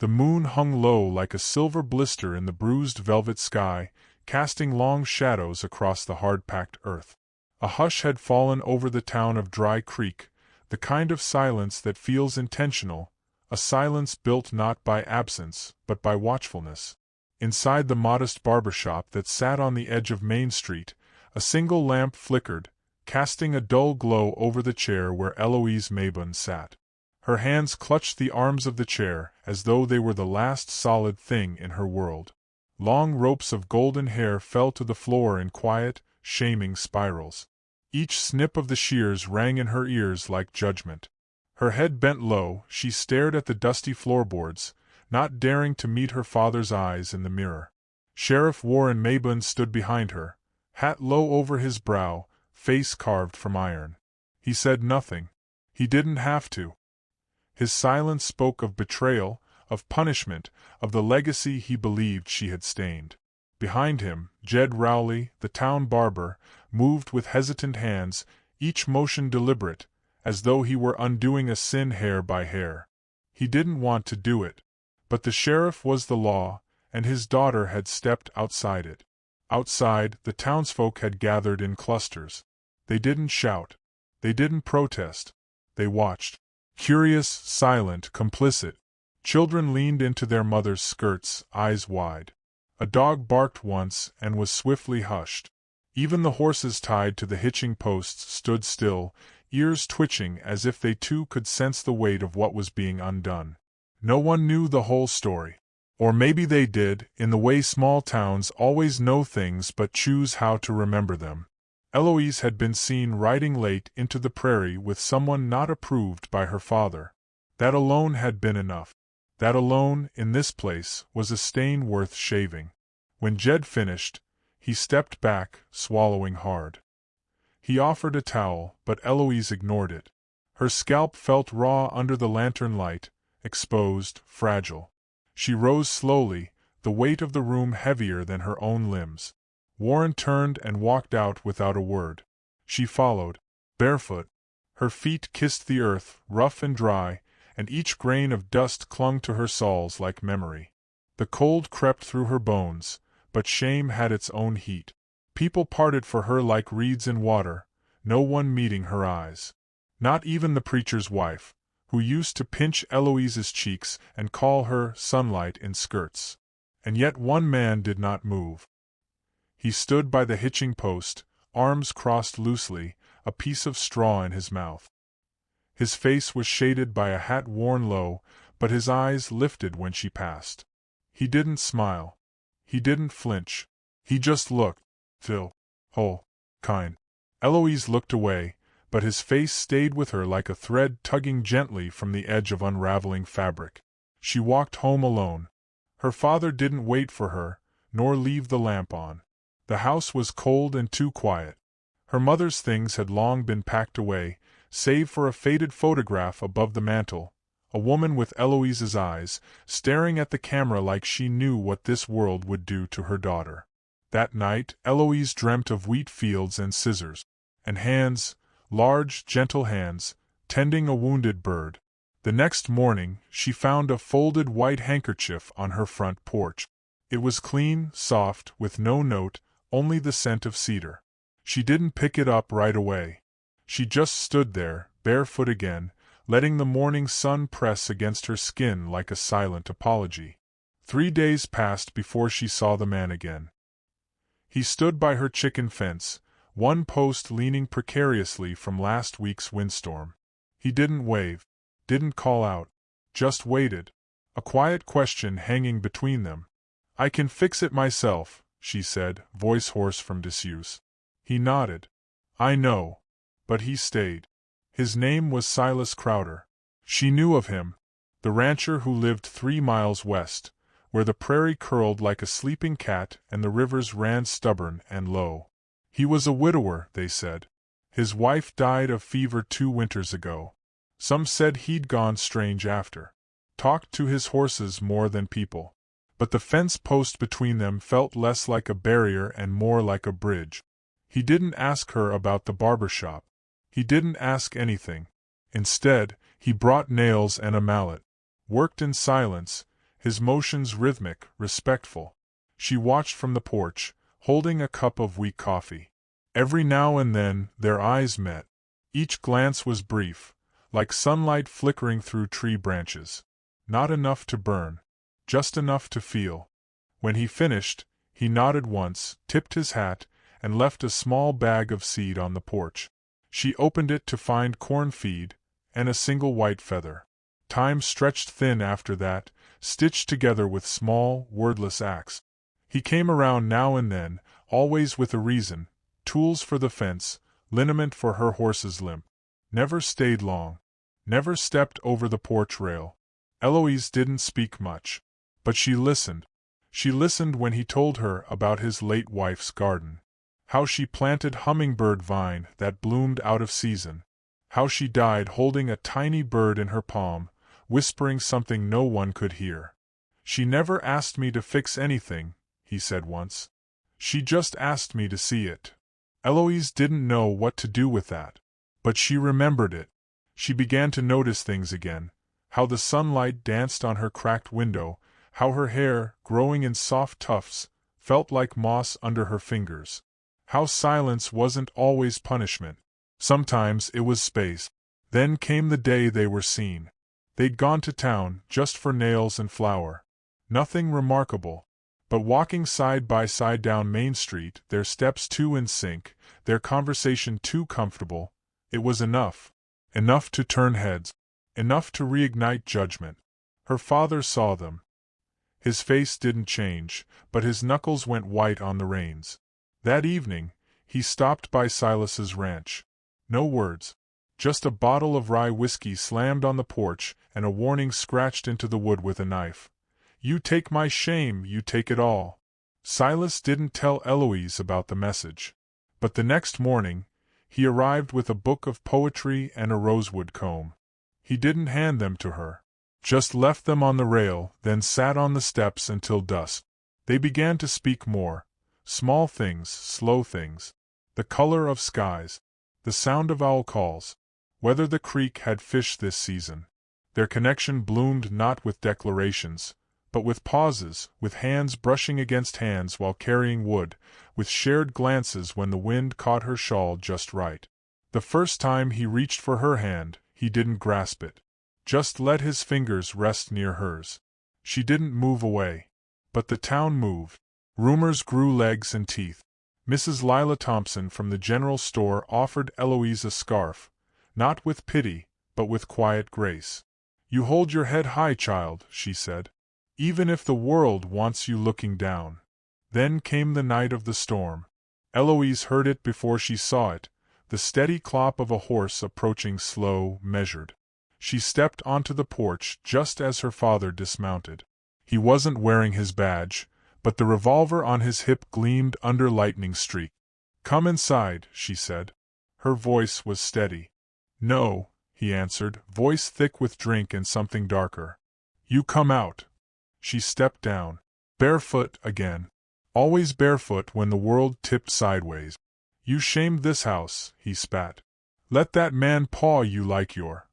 The moon hung low like a silver blister in the bruised velvet sky, casting long shadows across the hard-packed earth. A hush had fallen over the town of Dry Creek, the kind of silence that feels intentional, a silence built not by absence, but by watchfulness. Inside the modest barber shop that sat on the edge of Main Street, a single lamp flickered, casting a dull glow over the chair where Eloise Maybun sat. Her hands clutched the arms of the chair as though they were the last solid thing in her world. Long ropes of golden hair fell to the floor in quiet, shaming spirals. Each snip of the shears rang in her ears like judgment. Her head bent low, she stared at the dusty floorboards, not daring to meet her father's eyes in the mirror. Sheriff Warren Maybun stood behind her, hat low over his brow, face carved from iron. He said nothing. He didn't have to. His silence spoke of betrayal, of punishment, of the legacy he believed she had stained. Behind him, Jed Rowley, the town barber, moved with hesitant hands, each motion deliberate, as though he were undoing a sin hair by hair. He didn't want to do it. But the sheriff was the law, and his daughter had stepped outside it. Outside, the townsfolk had gathered in clusters. They didn't shout. They didn't protest. They watched. Curious, silent, complicit. Children leaned into their mothers' skirts, eyes wide. A dog barked once and was swiftly hushed. Even the horses tied to the hitching posts stood still, ears twitching as if they too could sense the weight of what was being undone. No one knew the whole story. Or maybe they did, in the way small towns always know things but choose how to remember them. Eloise had been seen riding late into the prairie with someone not approved by her father. That alone had been enough. That alone, in this place, was a stain worth shaving. When Jed finished, he stepped back, swallowing hard. He offered a towel, but Eloise ignored it. Her scalp felt raw under the lantern light, exposed, fragile. She rose slowly, the weight of the room heavier than her own limbs. Warren turned and walked out without a word. She followed, barefoot. Her feet kissed the earth, rough and dry, and each grain of dust clung to her soles like memory. The cold crept through her bones, but shame had its own heat. People parted for her like reeds in water, no one meeting her eyes. Not even the preacher's wife, who used to pinch Eloise's cheeks and call her sunlight in skirts. And yet one man did not move. He stood by the hitching post, arms crossed loosely, a piece of straw in his mouth. His face was shaded by a hat worn low, but his eyes lifted when she passed. He didn't smile. He didn't flinch. He just looked. Kind. Eloise looked away, but his face stayed with her like a thread tugging gently from the edge of unraveling fabric. She walked home alone. Her father didn't wait for her, nor leave the lamp on. The house was cold and too quiet. Her mother's things had long been packed away, save for a faded photograph above the mantel, a woman with Eloise's eyes, staring at the camera like she knew what this world would do to her daughter. That night, Eloise dreamt of wheat fields and scissors, and hands, large, gentle hands, tending a wounded bird. The next morning, she found a folded white handkerchief on her front porch. It was clean, soft, with no note, only the scent of cedar. She didn't pick it up right away. She just stood there, barefoot again, letting the morning sun press against her skin like a silent apology. 3 days passed before she saw the man again. He stood by her chicken fence, one post leaning precariously from last week's windstorm. He didn't wave, didn't call out, just waited, a quiet question hanging between them. "I can fix it myself," she said, voice hoarse from disuse. He nodded. "I know." But he stayed. His name was Silas Crowder. She knew of him, the rancher who lived 3 miles west, where the prairie curled like a sleeping cat and the rivers ran stubborn and low. He was a widower, they said. His wife died of fever 2 winters ago. Some said he'd gone strange after. Talked to his horses more than people. But the fence post between them felt less like a barrier and more like a bridge. He didn't ask her about the barber shop. He didn't ask anything. Instead, he brought nails and a mallet, worked in silence, his motions rhythmic, respectful. She watched from the porch, holding a cup of weak coffee. Every now and then, their eyes met. Each glance was brief, like sunlight flickering through tree branches. Not enough to burn, just enough to feel. When he finished, he nodded once, tipped his hat, and left a small bag of seed on the porch. She opened it to find corn feed, and a single white feather. Time stretched thin after that, stitched together with small, wordless acts. He came around now and then, always with a reason: tools for the fence, liniment for her horse's limp. Never stayed long. Never stepped over the porch rail. Eloise didn't speak much. But she listened. She listened when he told her about his late wife's garden. How she planted hummingbird vine that bloomed out of season. How she died holding a tiny bird in her palm, whispering something no one could hear. "She never asked me to fix anything," he said once. "She just asked me to see it." Eloise didn't know what to do with that. But she remembered it. She began to notice things again. How the sunlight danced on her cracked window, how her hair, growing in soft tufts, felt like moss under her fingers. How silence wasn't always punishment. Sometimes it was space. Then came the day they were seen. They'd gone to town, just for nails and flour. Nothing remarkable. But walking side by side down Main Street, their steps too in sync, their conversation too comfortable, it was enough. Enough to turn heads. Enough to reignite judgment. Her father saw them. His face didn't change, but his knuckles went white on the reins. That evening, he stopped by Silas's ranch. No words. Just a bottle of rye whiskey slammed on the porch and a warning scratched into the wood with a knife. "You take my shame, you take it all." Silas didn't tell Eloise about the message. But the next morning, he arrived with a book of poetry and a rosewood comb. He didn't hand them to her. Just left them on the rail, then sat on the steps until dusk. They began to speak more. Small things, slow things. The color of skies. The sound of owl calls. Whether the creek had fish this season. Their connection bloomed not with declarations, but with pauses, with hands brushing against hands while carrying wood, with shared glances when the wind caught her shawl just right. The first time he reached for her hand, he didn't grasp it. Just let his fingers rest near hers. She didn't move away. But the town moved. Rumors grew legs and teeth. Mrs. Lila Thompson from the general store offered Eloise a scarf, not with pity, but with quiet grace. "You hold your head high, child," she said, "even if the world wants you looking down." Then came the night of the storm. Eloise heard it before she saw it, the steady clop of a horse approaching slow, measured. She stepped onto the porch just as her father dismounted. He wasn't wearing his badge, but the revolver on his hip gleamed under lightning streak. "Come inside," she said. Her voice was steady. "No," he answered, voice thick with drink and something darker. "You come out." She stepped down. Barefoot again. Always barefoot when the world tipped sideways. "You shamed this house," he spat. "Let that man paw you like your.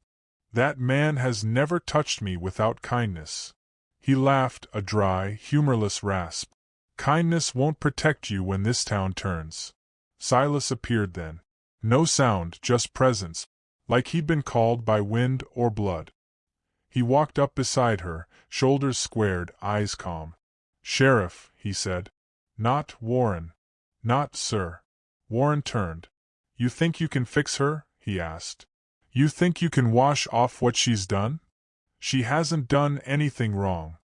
That man has never touched me without kindness." He laughed, a dry, humorless rasp. "Kindness won't protect you when this town turns." Silas appeared then. No sound, just presence, like he'd been called by wind or blood. He walked up beside her, shoulders squared, eyes calm. "Sheriff," he said. "Not Warren." "Not, sir." Warren turned. "You think you can fix her?" he asked. "You think you can wash off what she's done? She hasn't done anything wrong.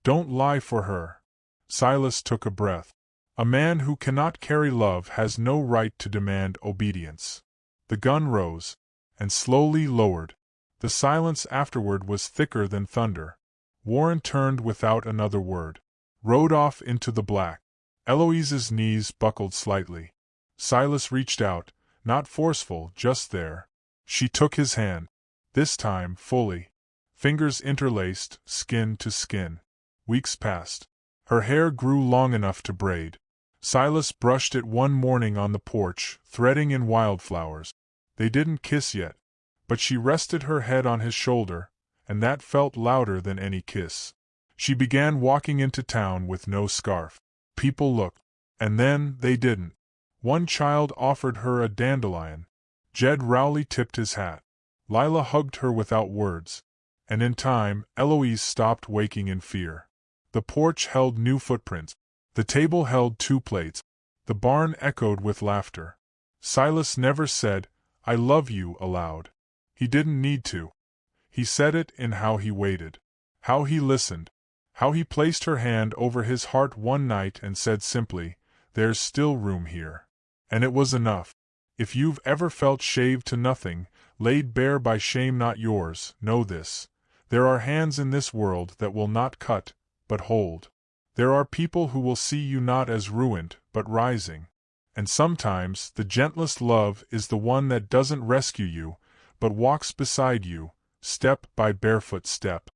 Don't lie for her." Silas took a breath. A man who cannot carry love has no right to demand obedience. The gun rose, and slowly lowered. The silence afterward was thicker than thunder. Warren turned without another word. Rode off into the black. Eloise's knees buckled slightly. Silas reached out, not forceful, just there. She took his hand. This time, fully. Fingers interlaced, skin to skin. Weeks passed. Her hair grew long enough to braid. Silas brushed it one morning on the porch, threading in wildflowers. They didn't kiss yet. But she rested her head on his shoulder, and that felt louder than any kiss. She began walking into town with no scarf. People looked. And then, they didn't. One child offered her a dandelion. Jed Rowley tipped his hat. Lila hugged her without words. And in time, Eloise stopped waking in fear. The porch held new footprints. The table held 2 plates. The barn echoed with laughter. Silas never said, "I love you," aloud. He didn't need to. He said it in how he waited. How he listened. How he placed her hand over his heart one night and said simply, "There's still room here." And it was enough. If you've ever felt shaved to nothing, laid bare by shame not yours, know this. There are hands in this world that will not cut, but hold. There are people who will see you not as ruined, but rising. And sometimes, the gentlest love is the one that doesn't rescue you, but walks beside you, step by barefoot step.